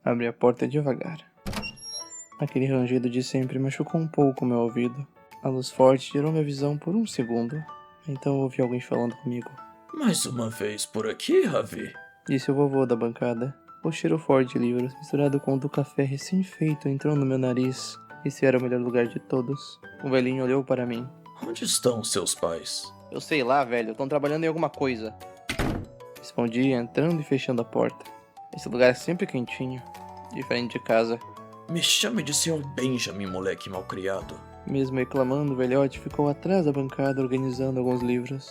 Abri a porta devagar. Aquele rangido de sempre machucou um pouco meu ouvido. A luz forte tirou minha visão por um segundo. Então ouvi alguém falando comigo. Mais uma vez por aqui, Ravi? Disse o vovô da bancada. O cheiro forte de livros, misturado com o do café recém-feito, entrou no meu nariz. Esse era o melhor lugar de todos. O velhinho olhou para mim. Onde estão seus pais? Eu sei lá, velho. Estão trabalhando em alguma coisa. Respondi, entrando e fechando a porta. Esse lugar é sempre quentinho. Diferente de casa. Me chame de Sr. Benjamin, moleque malcriado. Mesmo reclamando, o velhote ficou atrás da bancada organizando alguns livros.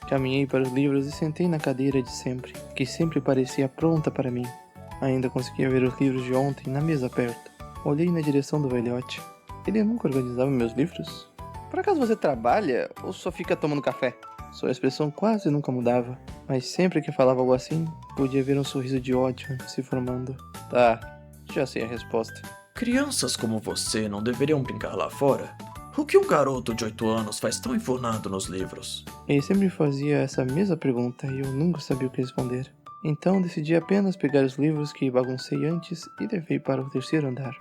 Caminhei para os livros e sentei na cadeira de sempre, que sempre parecia pronta para mim. Ainda conseguia ver os livros de ontem na mesa perto. Olhei na direção do velhote. Ele nunca organizava meus livros? Por acaso você trabalha ou só fica tomando café? Sua expressão quase nunca mudava, mas sempre que falava algo assim, podia ver um sorriso de ódio se formando. Tá, já sei a resposta. Crianças como você não deveriam brincar lá fora? O que um garoto de 8 anos faz tão enfurnado nos livros? Ele sempre fazia essa mesma pergunta e eu nunca sabia o que responder. Então decidi apenas pegar os livros que baguncei antes e levei para o terceiro andar.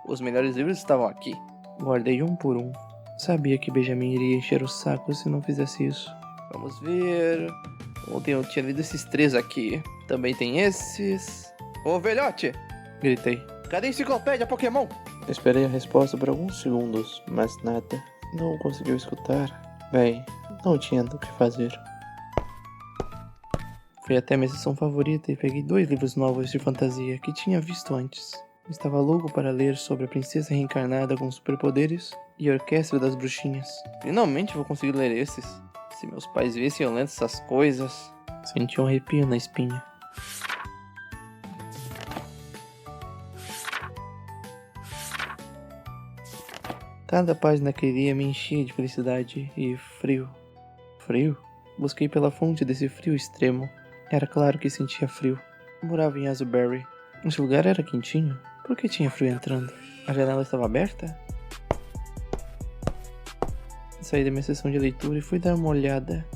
Os melhores livros estavam aqui. Guardei um por um. Sabia que Benjamin iria encher o saco se não fizesse isso. Vamos ver... Ontem eu tinha lido esses 3 aqui. Também tem esses... Ô velhote! Gritei. Cadê a enciclopédia Pokémon? Esperei a resposta por alguns segundos, mas nada. Não conseguiu escutar. Bem, não tinha o que fazer. Fui até minha seção favorita e peguei 2 livros novos de fantasia que tinha visto antes. Estava louco para ler sobre a princesa reencarnada com superpoderes e a orquestra das bruxinhas. Finalmente vou conseguir ler esses. Se meus pais vissem eu lendo essas coisas... Senti um arrepio na espinha. Cada página que lia me enchia de felicidade e frio. Frio? Busquei pela fonte desse frio extremo. Era claro que sentia frio. Morava em Azulberry. Esse lugar era quentinho. Por que tinha frio entrando? A janela estava aberta? Saí da minha sessão de leitura e fui dar uma olhada.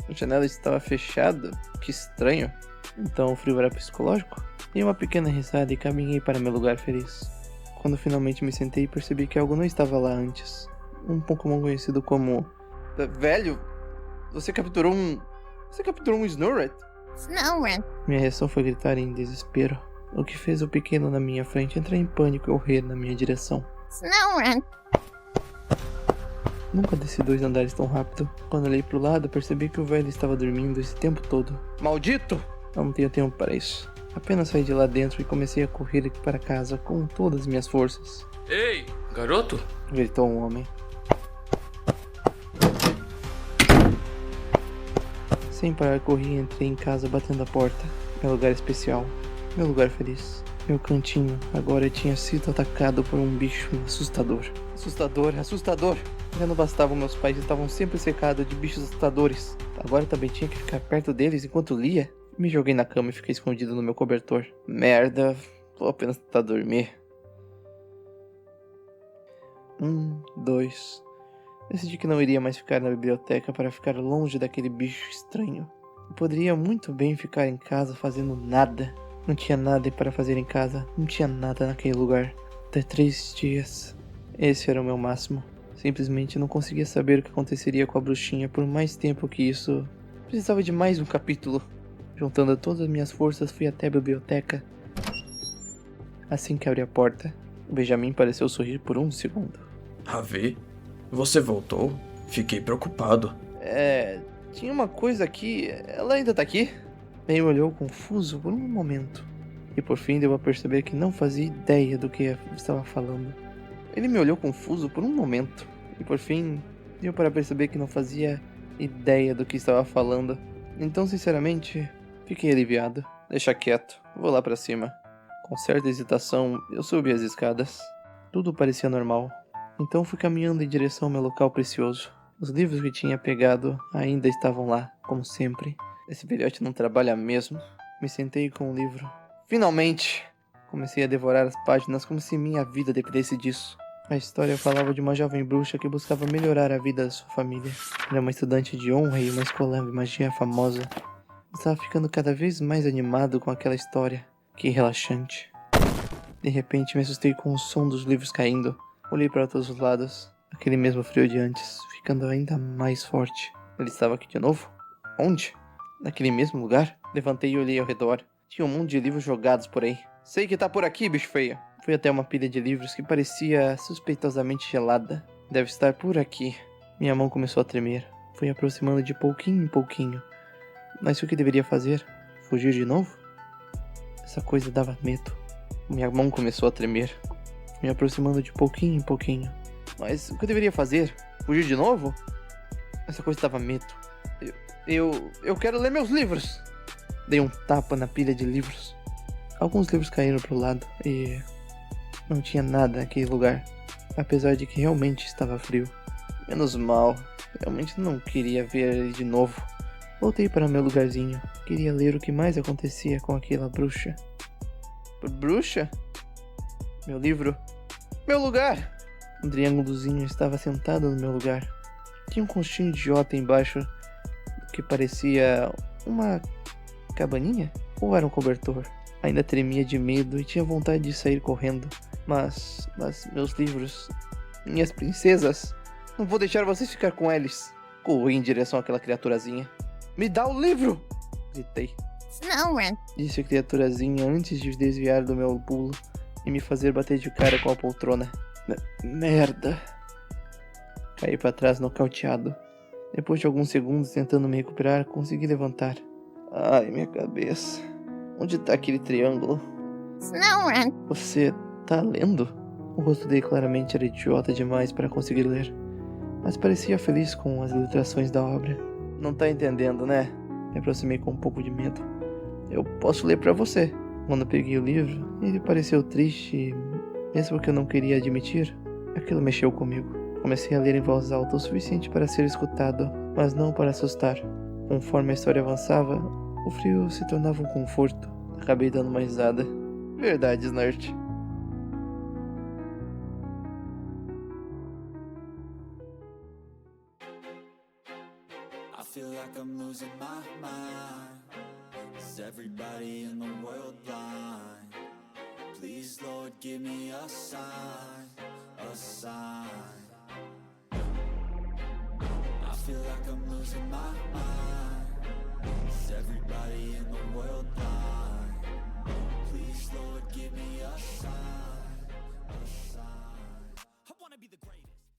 A janela estava fechada? Que estranho. Então o frio era psicológico? Dei uma pequena risada e caminhei para meu lugar feliz. Quando finalmente me sentei, percebi que algo não estava lá antes. Um Pokémon conhecido como... Velho, você capturou um... Você capturou um Snorunt? Snorunt. Minha reação foi gritar em desespero, o que fez o pequeno na minha frente entrar em pânico e correr na minha direção. Snorunt. Nunca desci 2 andares tão rápido. Quando olhei pro lado, percebi que o velho estava dormindo esse tempo todo. Maldito! Não tenho tempo para isso. Apenas saí de lá dentro e comecei a correr para casa com todas as minhas forças. Ei, garoto! Gritou um homem. Sem parar, corri e entrei em casa batendo a porta. Meu lugar especial. Meu lugar feliz. Meu cantinho agora tinha sido atacado por um bicho assustador. Assustador, assustador! Já não bastavam, meus pais estavam sempre cercados de bichos assustadores. Agora também tinha que ficar perto deles enquanto lia. Me joguei na cama e fiquei escondido no meu cobertor. Merda, vou apenas tentar dormir. 1, 2. Decidi que não iria mais ficar na biblioteca para ficar longe daquele bicho estranho. Eu poderia muito bem ficar em casa fazendo nada. Não tinha nada para fazer em casa, não tinha nada naquele lugar. Até 3 dias. Esse era o meu máximo. Simplesmente não conseguia saber o que aconteceria com a bruxinha por mais tempo que isso. Precisava de mais um capítulo. Juntando todas as minhas forças, fui até a biblioteca. Assim que abri a porta, o Benjamin pareceu sorrir por um segundo. Ravi, você voltou? Fiquei preocupado. Tinha uma coisa aqui. Ela ainda tá aqui? Ele olhou confuso por um momento. E por fim deu a perceber que não fazia ideia do que estava falando. Ele me olhou confuso por um momento. E por fim deu para perceber que não fazia ideia do que estava falando. Então, sinceramente, fiquei aliviado. Deixa quieto, vou lá pra cima. Com certa hesitação, eu subi as escadas. Tudo parecia normal. Então fui caminhando em direção ao meu local precioso. Os livros que tinha pegado ainda estavam lá, como sempre. Esse velhote não trabalha mesmo. Me sentei com o livro. Finalmente! Comecei a devorar as páginas como se minha vida dependesse disso. A história falava de uma jovem bruxa que buscava melhorar a vida da sua família. Era uma estudante de honra e uma escola de magia famosa. Estava ficando cada vez mais animado com aquela história. Que relaxante. De repente me assustei com o som dos livros caindo. Olhei para todos os lados. Aquele mesmo frio de antes, ficando ainda mais forte. Ele estava aqui de novo? Onde? Naquele mesmo lugar? Levantei e olhei ao redor. Tinha um monte de livros jogados por aí. Sei que tá por aqui, bicho feio. Fui até uma pilha de livros que parecia suspeitosamente gelada. Deve estar por aqui. Minha mão começou a tremer. Fui aproximando de pouquinho em pouquinho. Mas o que deveria fazer? Fugir de novo? Essa coisa dava medo. Minha mão começou a tremer. Me aproximando de pouquinho em pouquinho. Mas o que eu deveria fazer? Fugir de novo? Essa coisa dava medo. Eu quero ler meus livros. Dei um tapa na pilha de livros. Alguns livros caíram pro lado e não tinha nada naquele lugar, apesar de que realmente estava frio. Menos mal, realmente não queria ver ele de novo. Voltei para meu lugarzinho. Queria ler o que mais acontecia com aquela bruxa. Bruxa? Meu livro. Meu lugar! Um triângulozinho estava sentado no meu lugar. Tinha um conchinho idiota embaixo do que parecia uma cabaninha? Ou era um cobertor? Ainda tremia de medo e tinha vontade de sair correndo. Mas meus livros, minhas princesas, não vou deixar vocês ficar com eles. Corri em direção àquela criaturazinha. Me dá o livro! Gritei. Não, Rent. Disse a criaturazinha antes de desviar do meu pulo e me fazer bater de cara com a poltrona. Merda. Caí para trás nocauteado. Depois de alguns segundos tentando me recuperar, consegui levantar. Ai, minha cabeça. Onde tá aquele triângulo? Não, Rent. Você tá lendo? O rosto dele claramente era idiota demais para conseguir ler, mas parecia feliz com as ilustrações da obra. Não tá entendendo, né? Me aproximei com um pouco de medo. Eu posso ler pra você. Quando peguei o livro, ele pareceu triste e, mesmo que eu não queria admitir, aquilo mexeu comigo. Comecei a ler em voz alta o suficiente para ser escutado, mas não para assustar. Conforme a história avançava, o frio se tornava um conforto. Acabei dando uma risada. Verdade, nerd. I feel like I'm losing my mind. Is everybody in the world blind? Please, Lord, give me a sign, a sign. I feel like I'm losing my mind. Is everybody in the world blind? Please, Lord, give me a sign, a sign.